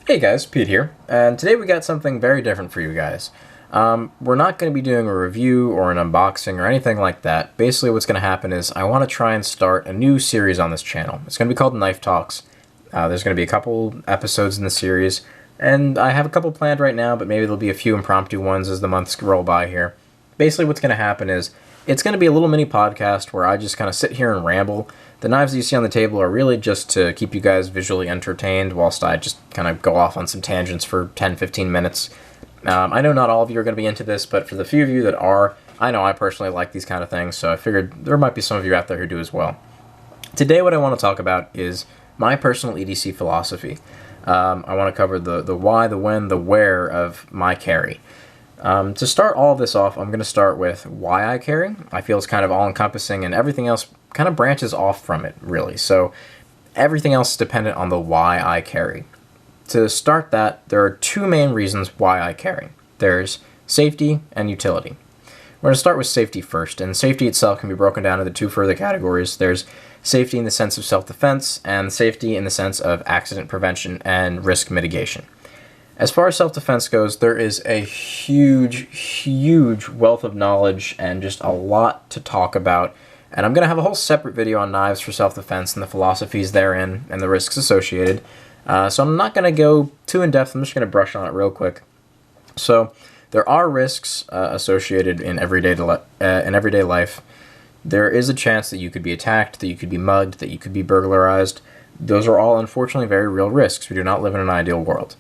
Hey guys, Pete here, and today we got something very different for you guys. We're not going to be doing a review or an unboxing or anything like that. Basically what's going to happen is I want to try and start a new series on this channel. It's going to be called Knife Talks. There's going to be a couple episodes in the series, and I have a couple planned right now, but maybe there'll be a few impromptu ones as the months roll by here. Basically what's going to happen is it's going to be a little mini podcast where I just kind of sit here and ramble. The knives that you see on the table are really just to keep you guys visually entertained whilst I just kind of go off on some tangents for 10-15 minutes. I know not all of you are going to be into this, but for the few of you that are, I know I personally like these kind of things, so I figured there might be some of you out there who do as well. Today what I want to talk about is my personal EDC philosophy. I want to cover the why, the when, the where of my carry. To start all of this off, I'm going to start with why I carry. I feel it's kind of all-encompassing, and everything else kind of branches off from it, really. So everything else is dependent on the why I carry. To start that, there are two main reasons why I carry. There's safety and utility. We're going to start with safety first, and safety itself can be broken down into two further categories. There's safety in the sense of self-defense, and safety in the sense of accident prevention and risk mitigation. As far as self-defense goes, there is a huge wealth of knowledge and just a lot to talk about. And I'm going to have a whole separate video on knives for self-defense and the philosophies therein and the risks associated. So I'm not going to go too in-depth. I'm just going to brush on it real quick. So there are risks associated in everyday life. There is a chance that you could be attacked, that you could be mugged, that you could be burglarized. Those are all unfortunately very real risks. We do not live in an ideal world.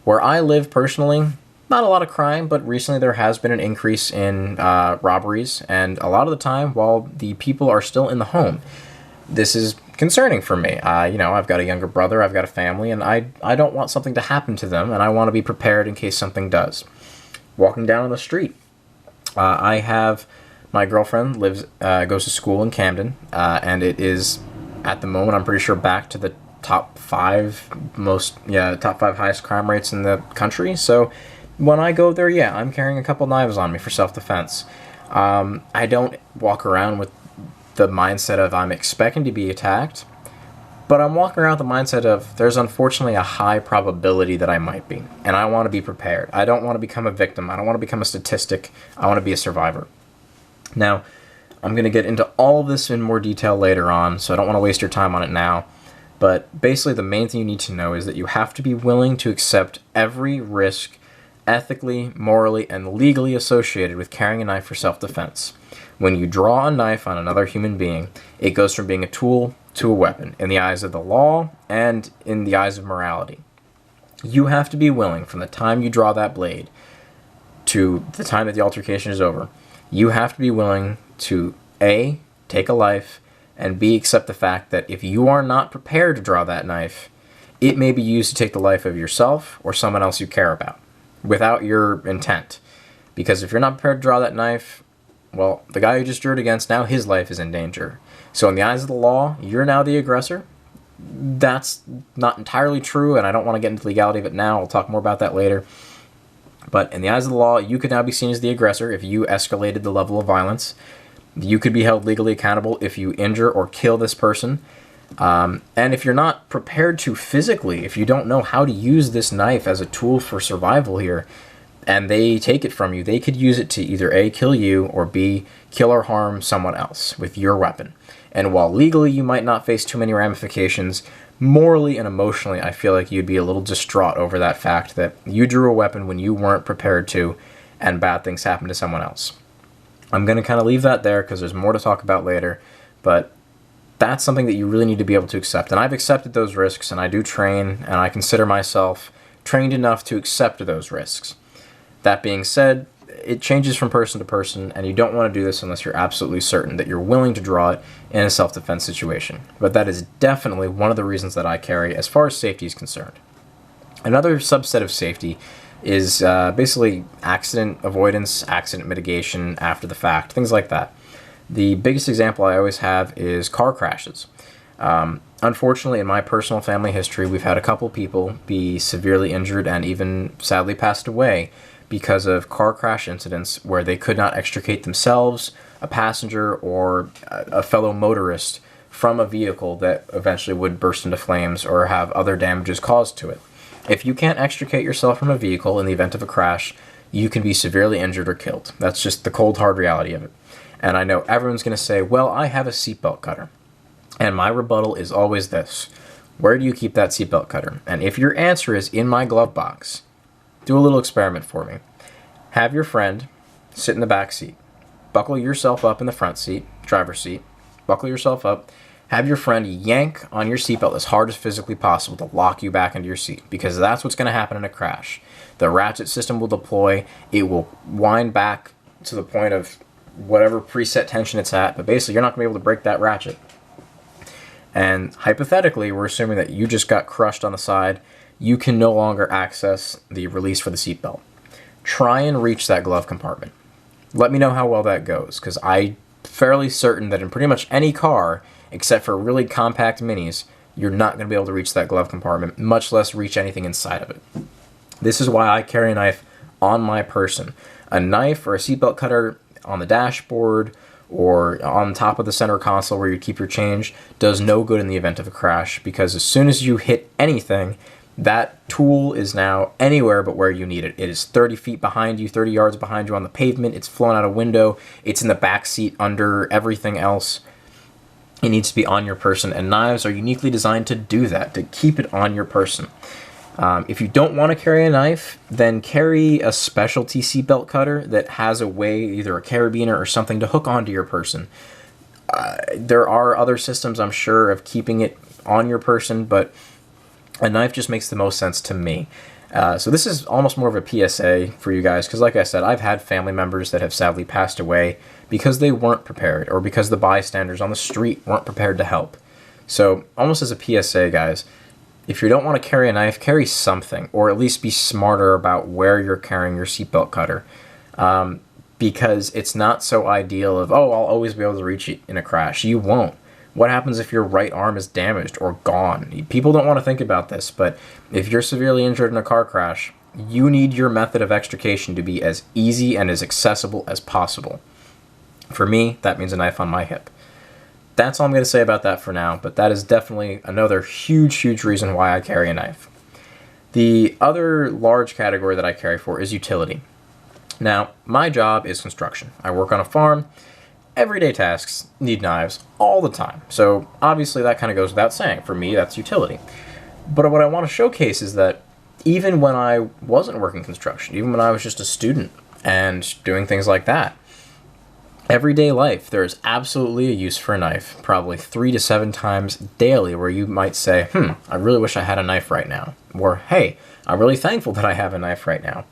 Where I live personally, not a lot of crime, but recently there has been an increase in robberies, and a lot of the time while the people are still in the home. This is concerning for me. I've got a younger brother, I've got a family, and I don't want something to happen to them, and I want to be prepared in case something does. Walking down on the street, I have my girlfriend goes to school in Camden, and it is, at the moment, I'm pretty sure back to the top five highest crime rates in the country. So when I go there, yeah, I'm carrying a couple knives on me for self-defense. I don't walk around with the mindset of I'm expecting to be attacked, but I'm walking around with the mindset of there's unfortunately a high probability that I might be, and I want to be prepared. I don't want to become a victim. I don't want to become a statistic. I want to be a survivor. Now, I'm going to get into all of this in more detail later on, so I don't want to waste your time on it now. But basically the main thing you need to know is that you have to be willing to accept every risk ethically, morally, and legally associated with carrying a knife for self-defense. When you draw a knife on another human being, it goes from being a tool to a weapon in the eyes of the law and in the eyes of morality. You have to be willing from the time you draw that blade to the time that the altercation is over. You have to be willing to A, take a life, and B, accept the fact that if you are not prepared to draw that knife, it may be used to take the life of yourself or someone else you care about, without your intent. Because if you're not prepared to draw that knife, well, the guy you just drew it against, now his life is in danger. So in the eyes of the law, you're now the aggressor. That's not entirely true, and I don't want to get into the legality of it now. I'll talk more about that later. But in the eyes of the law, you could now be seen as the aggressor if you escalated the level of violence. You could be held legally accountable if you injure or kill this person. And if you're not prepared to physically, if you don't know how to use this knife as a tool for survival here, and they take it from you, they could use it to either A, kill you, or B, kill or harm someone else with your weapon. And while legally you might not face too many ramifications, morally and emotionally I feel like you'd be a little distraught over that fact that you drew a weapon when you weren't prepared to, and bad things happen to someone else. I'm going to kind of leave that there because there's more to talk about later, but that's something that you really need to be able to accept. And I've accepted those risks, and I do train, and I consider myself trained enough to accept those risks. That being said, it changes from person to person, and you don't want to do this unless you're absolutely certain that you're willing to draw it in a self-defense situation. But that is definitely one of the reasons that I carry as far as safety is concerned. Another subset of safety is basically accident avoidance, accident mitigation after the fact, things like that. The biggest example I always have is car crashes. Unfortunately, in my personal family history, we've had a couple people be severely injured and even sadly passed away because of car crash incidents where they could not extricate themselves, a passenger, or a fellow motorist from a vehicle that eventually would burst into flames or have other damages caused to it. If you can't extricate yourself from a vehicle in the event of a crash, you can be severely injured or killed. That's just the cold, hard reality of it. And I know everyone's going to say, well, I have a seatbelt cutter. And my rebuttal is always this. Where do you keep that seatbelt cutter? And if your answer is in my glove box, do a little experiment for me. Have your friend sit in the back seat. Buckle yourself up in the front seat, driver's seat. Buckle yourself up. Have your friend yank on your seatbelt as hard as physically possible to lock you back into your seat, because that's what's going to happen in a crash. The ratchet system will deploy. It will wind back to the point of whatever preset tension it's at, but basically you're not going to be able to break that ratchet. And hypothetically, we're assuming that you just got crushed on the side. You can no longer access the release for the seatbelt. Try and reach that glove compartment. Let me know how well that goes, because I'm fairly certain that in pretty much any car, except for really compact minis, you're not going to be able to reach that glove compartment, much less reach anything inside of it. This is why I carry a knife on my person. A knife or a seatbelt cutter on the dashboard or on top of the center console where you keep your change does no good in the event of a crash, because as soon as you hit anything, that tool is now anywhere but where you need it. It is 30 feet behind you, 30 yards behind you on the pavement. It's flown out a window. It's in the back seat under everything else. It needs to be on your person, and knives are uniquely designed to do that, to keep it on your person. If you don't want to carry a knife, then carry a specialty seatbelt cutter that has a way, either a carabiner or something, to hook onto your person. There are other systems, I'm sure, of keeping it on your person, but a knife just makes the most sense to me. So this is almost more of a PSA for you guys, because like I said, I've had family members that have sadly passed away because they weren't prepared, or because the bystanders on the street weren't prepared to help. So almost as a PSA, guys, if you don't want to carry a knife, carry something, or at least be smarter about where you're carrying your seatbelt cutter, because it's not so ideal of, oh, I'll always be able to reach it in a crash. You won't. What happens if your right arm is damaged or gone? People don't want to think about this, but if you're severely injured in a car crash, you need your method of extrication to be as easy and as accessible as possible. For me, that means a knife on my hip. That's all I'm going to say about that for now, but that is definitely another huge reason why I carry a knife. The other large category that I carry for is utility. Now, my job is construction. I work on a farm. Everyday tasks need knives all the time. So obviously that kind of goes without saying. For me, that's utility. But what I want to showcase is that even when I wasn't working construction, even when I was just a student and doing things like that, everyday life, there is absolutely a use for a knife, probably 3 to 7 times daily, where you might say, I really wish I had a knife right now. Or, hey, I'm really thankful that I have a knife right now.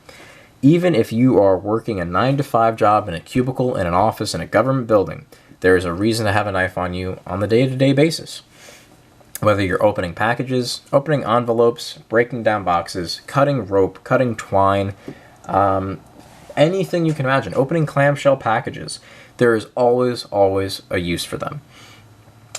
Even if you are working a 9-to-5 job in a cubicle, in an office, in a government building, there is a reason to have a knife on you on the day-to-day basis. Whether you're opening packages, opening envelopes, breaking down boxes, cutting rope, cutting twine, anything you can imagine, opening clamshell packages, there is always a use for them.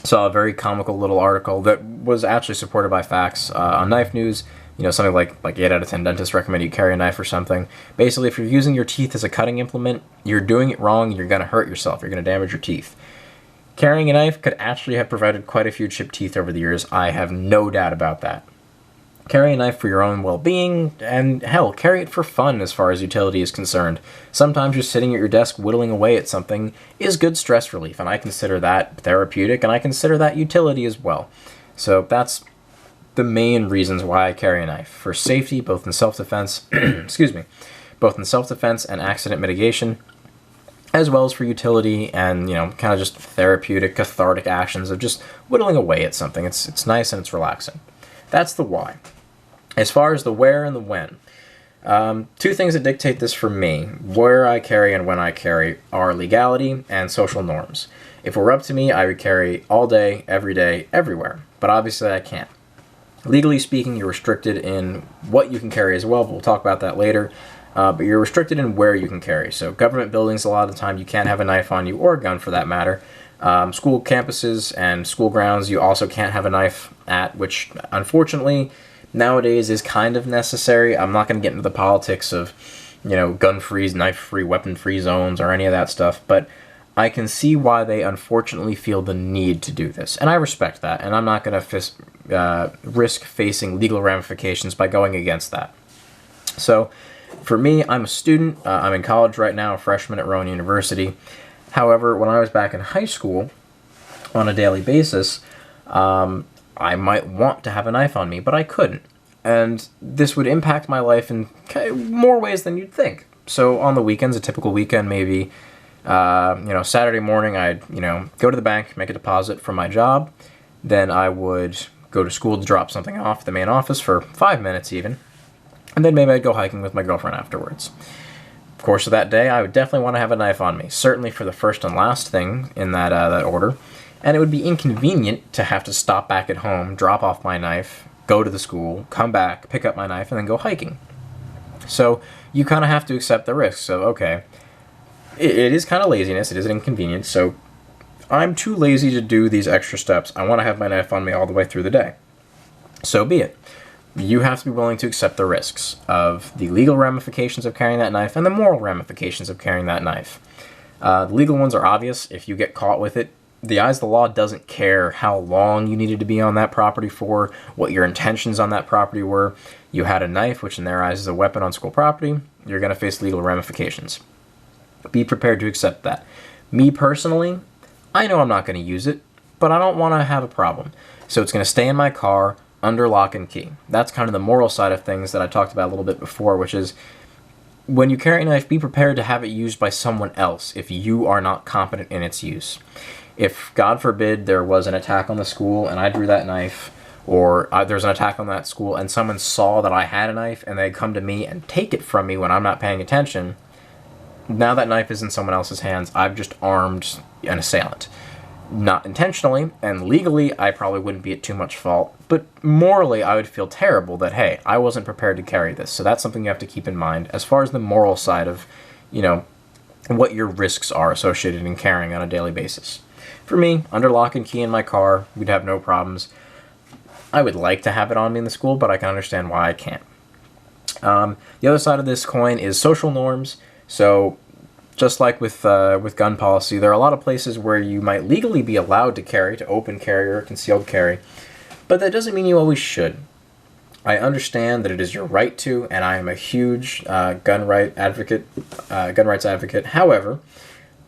Saw a very comical little article that was actually supported by facts on Knife News. You know, something like 8 out of 10 dentists recommend you carry a knife or something. Basically, if you're using your teeth as a cutting implement, you're doing it wrong, you're going to hurt yourself, you're going to damage your teeth. Carrying a knife could actually have prevented quite a few chipped teeth over the years. I have no doubt about that. Carry a knife for your own well-being, and hell, carry it for fun as far as utility is concerned. Sometimes just sitting at your desk whittling away at something is good stress relief, and I consider that therapeutic, and I consider that utility as well. So that's the main reasons why I carry a knife. For safety, both in self-defense, both in self-defense and accident mitigation, as well as for utility and, kind of just therapeutic, cathartic actions of just whittling away at something. It's nice and it's relaxing. That's the why. As far as the where and the when, 2 things that dictate this for me, where I carry and when I carry, are legality and social norms. If it were up to me, I would carry all day, every day, everywhere. But obviously I can't. Legally speaking, you're restricted in what you can carry as well, but we'll talk about that later. But you're restricted in where you can carry. So government buildings, a lot of the time, you can't have a knife on you, or a gun for that matter. School campuses and school grounds, you also can't have a knife at, which unfortunately nowadays is kind of necessary. I'm not going to get into the politics of, gun-free, knife-free, weapon-free zones or any of that stuff, but I can see why they unfortunately feel the need to do this, and I respect that, and I'm not going to risk facing legal ramifications by going against that. So, for me, I'm a student. I'm in college right now, a freshman at Rowan University. However, when I was back in high school, on a daily basis, I might want to have a knife on me, but I couldn't. And this would impact my life in more ways than you'd think. So on the weekends, a typical weekend, maybe, Saturday morning, I'd, go to the bank, make a deposit from my job. Then I would go to school to drop something off at the main office for 5 minutes even. And then maybe I'd go hiking with my girlfriend afterwards. Of course, of that day, I would definitely want to have a knife on me, certainly for the first and last thing in that order. And it would be inconvenient to have to stop back at home, drop off my knife, go to the school, come back, pick up my knife, and then go hiking. So you kind of have to accept the risk. So, okay, it is kind of laziness. It is an inconvenience. So I'm too lazy to do these extra steps. I want to have my knife on me all the way through the day. So be it. You have to be willing to accept the risks of the legal ramifications of carrying that knife and the moral ramifications of carrying that knife. The legal ones are obvious. If you get caught with it, the eyes of the law doesn't care how long you needed to be on that property for, what your intentions on that property were. You had a knife, which in their eyes is a weapon on school property. You're going to face legal ramifications. Be prepared to accept that. Me personally, I know I'm not going to use it, but I don't want to have a problem. So it's going to stay in my car under lock and key. That's kind of the moral side of things that I talked about a little bit before, which is when you carry a knife, be prepared to have it used by someone else if you are not competent in its use. If, God forbid, there was an attack on the school and I drew that knife, or there's an attack on that school and someone saw that I had a knife and they come to me and take it from me when I'm not paying attention, now that knife is in someone else's hands. I've just armed an assailant. Not intentionally, and legally, I probably wouldn't be at too much fault, but morally, I would feel terrible that, hey, I wasn't prepared to carry this. So that's something you have to keep in mind as far as the moral side of, what your risks are associated in carrying on a daily basis. For me, under lock and key in my car, we'd have no problems. I would like to have it on me in the school, but I can understand why I can't. The other side of this coin is social norms. So just like with gun policy, there are a lot of places where you might legally be allowed to carry, to open carry or concealed carry, but that doesn't mean you always should. I understand that it is your right to, and I am a huge gun rights advocate. However,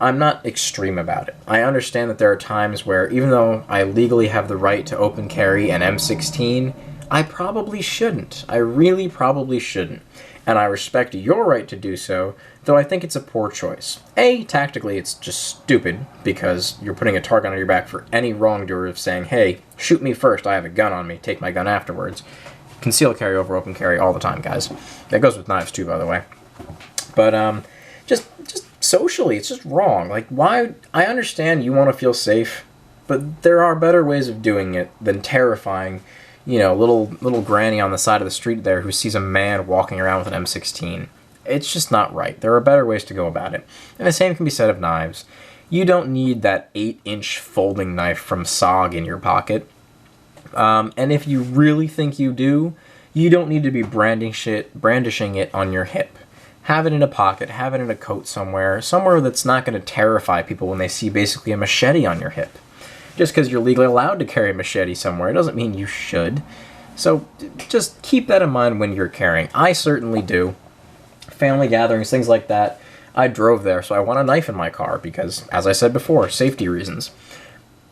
I'm not extreme about it. I understand that there are times where, even though I legally have the right to open carry an M16, I probably shouldn't. I really probably shouldn't. And I respect your right to do so, though I think it's a poor choice. Tactically, it's just stupid, because you're putting a target on your back for any wrongdoer of saying, hey, shoot me first, I have a gun on me, take my gun afterwards. Conceal carry over open carry all the time, guys. That goes with knives too, by the way. But just socially, it's just wrong. Like, why? I understand you want to feel safe, but there are better ways of doing it than terrifying, little granny on the side of the street there who sees a man walking around with an M16. It's just not right. There are better ways to go about it. And the same can be said of knives. You don't need that 8-inch folding knife from SOG in your pocket. And if you really think you do, you don't need to be brandishing it on your hip. Have it in a pocket, have it in a coat somewhere that's not going to terrify people when they see basically a machete on your hip. Just because you're legally allowed to carry a machete somewhere doesn't mean you should. So just keep that in mind when you're carrying. I certainly do. Family gatherings, things like that. I drove there, so I want a knife in my car because, as I said before, safety reasons.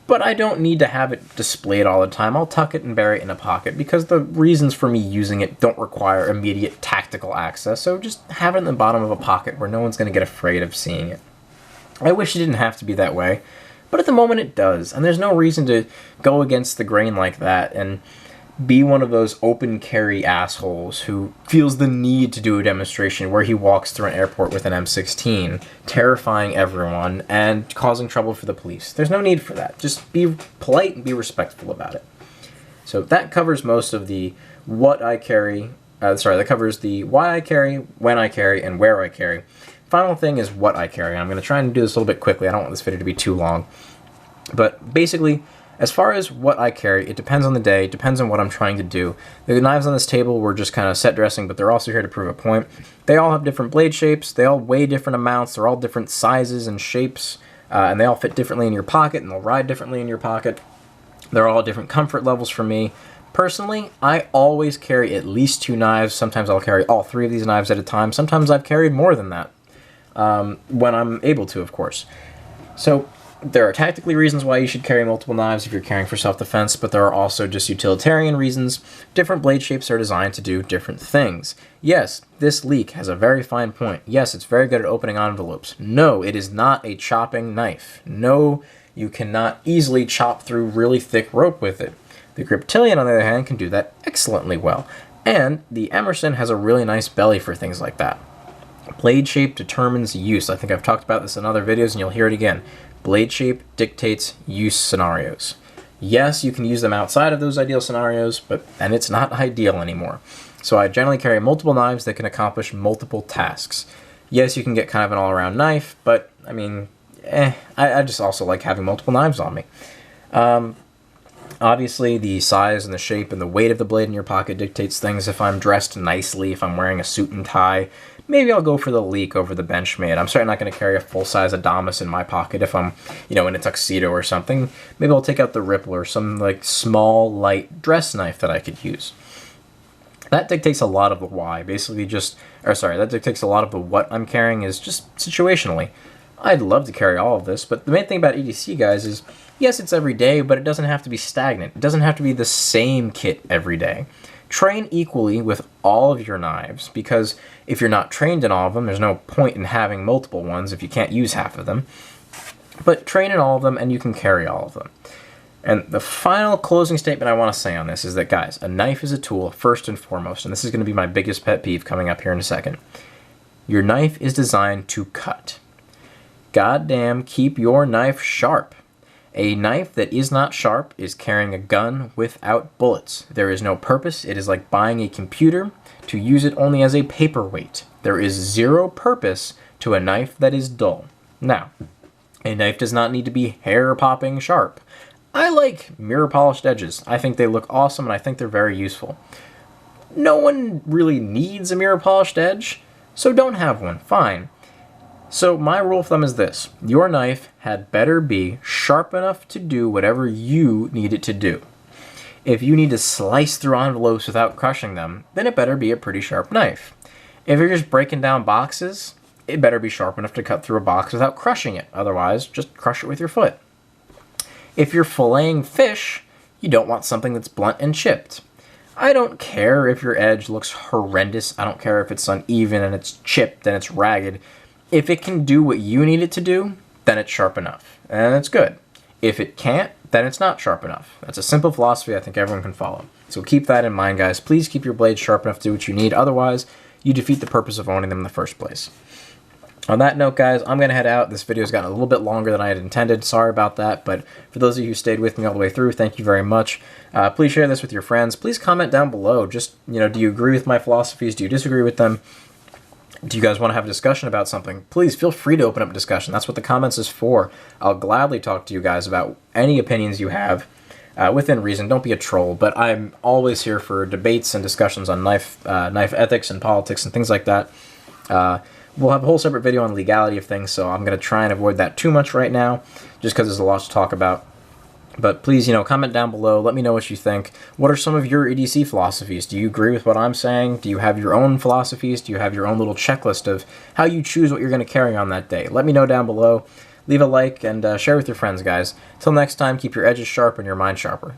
But I don't need to have it displayed all the time. I'll tuck it and bury it in a pocket because the reasons for me using it don't require immediate tactical access, so just have it in the bottom of a pocket where no one's going to get afraid of seeing it. I wish it didn't have to be that way, but at the moment it does, and there's no reason to go against the grain like that and be one of those open carry assholes who feels the need to do a demonstration where he walks through an airport with an M16, terrifying everyone and causing trouble for the police. There's no need for that. Just be polite and be respectful about it. So that covers most of the that covers the why I carry, when I carry, and where I carry. Final thing is what I carry. I'm going to try and do this a little bit quickly. I don't want this video to be too long. But basically, as far as what I carry, it depends on the day, it depends on what I'm trying to do. The knives on this table were just kind of set dressing, but they're also here to prove a point. They all have different blade shapes, they all weigh different amounts, they're all different sizes and shapes. and they all fit differently in your pocket, and they'll ride differently in your pocket. They're all different comfort levels for me. Personally, I always carry at least 2 knives. Sometimes I'll carry all 3 of these knives at a time. Sometimes I've carried more than that, when I'm able to, of course. So there are tactically reasons why you should carry multiple knives if you're carrying for self-defense, but there are also just utilitarian reasons. Different blade shapes are designed to do different things. Yes, this leak has a very fine point. Yes, it's very good at opening envelopes. No, it is not a chopping knife. No, you cannot easily chop through really thick rope with it. The Griptilian, on the other hand, can do that excellently well. And the Emerson has a really nice belly for things like that. Blade shape determines use. I think I've talked about this in other videos, and you'll hear it again. Blade shape dictates use scenarios. Yes, you can use them outside of those ideal scenarios, and it's not ideal anymore. So I generally carry multiple knives that can accomplish multiple tasks. Yes, you can get kind of an all-around knife, but, I mean, I just also like having multiple knives on me. Obviously, the size and the shape and the weight of the blade in your pocket dictates things. If I'm dressed nicely, if I'm wearing a suit and tie, maybe I'll go for the Leek over the Benchmade. I'm certainly not going to carry a full-size Adamas in my pocket if I'm, in a tuxedo or something. Maybe I'll take out the Ripple or some, small, light dress knife that I could use. That dictates a lot of the why. That dictates a lot of the what I'm carrying is just situationally. I'd love to carry all of this, but the main thing about EDC, guys, is yes, it's every day, but it doesn't have to be stagnant. It doesn't have to be the same kit every day. Train equally with all of your knives, because if you're not trained in all of them, there's no point in having multiple ones if you can't use half of them. But train in all of them, and you can carry all of them. And the final closing statement I want to say on this is that, guys, a knife is a tool, first and foremost, and this is going to be my biggest pet peeve coming up here in a second. Your knife is designed to cut. Goddamn, keep your knife sharp. A knife that is not sharp is carrying a gun without bullets. There is no purpose. It is like buying a computer to use it only as a paperweight. There is zero purpose to a knife that is dull. Now, a knife does not need to be hair-popping sharp. I like mirror-polished edges. I think they look awesome, and I think they're very useful. No one really needs a mirror-polished edge, so don't have one. Fine. So my rule of thumb is this. Your knife had better be sharp enough to do whatever you need it to do. If you need to slice through envelopes without crushing them, then it better be a pretty sharp knife. If you're just breaking down boxes, it better be sharp enough to cut through a box without crushing it. Otherwise, just crush it with your foot. If you're filleting fish, you don't want something that's blunt and chipped. I don't care if your edge looks horrendous. I don't care if it's uneven and it's chipped and it's ragged. If it can do what you need it to do, then it's sharp enough, and it's good. If it can't, then it's not sharp enough. That's a simple philosophy I think everyone can follow. So keep that in mind, guys. Please keep your blades sharp enough to do what you need. Otherwise, you defeat the purpose of owning them in the first place. On that note, guys, I'm going to head out. This video's gotten a little bit longer than I had intended. Sorry about that, but for those of you who stayed with me all the way through, thank you very much. Please share this with your friends. Please comment down below. Just, do you agree with my philosophies? Do you disagree with them? Do you guys want to have a discussion about something? Please feel free to open up a discussion. That's what the comments is for. I'll gladly talk to you guys about any opinions you have within reason. Don't be a troll, but I'm always here for debates and discussions on knife ethics and politics and things like that. We'll have a whole separate video on legality of things, so I'm going to try and avoid that too much right now, just because there's a lot to talk about. But please, comment down below. Let me know what you think. What are some of your EDC philosophies? Do you agree with what I'm saying? Do you have your own philosophies? Do you have your own little checklist of how you choose what you're going to carry on that day? Let me know down below. Leave a like and share with your friends, guys. Till next time, keep your edges sharp and your mind sharper.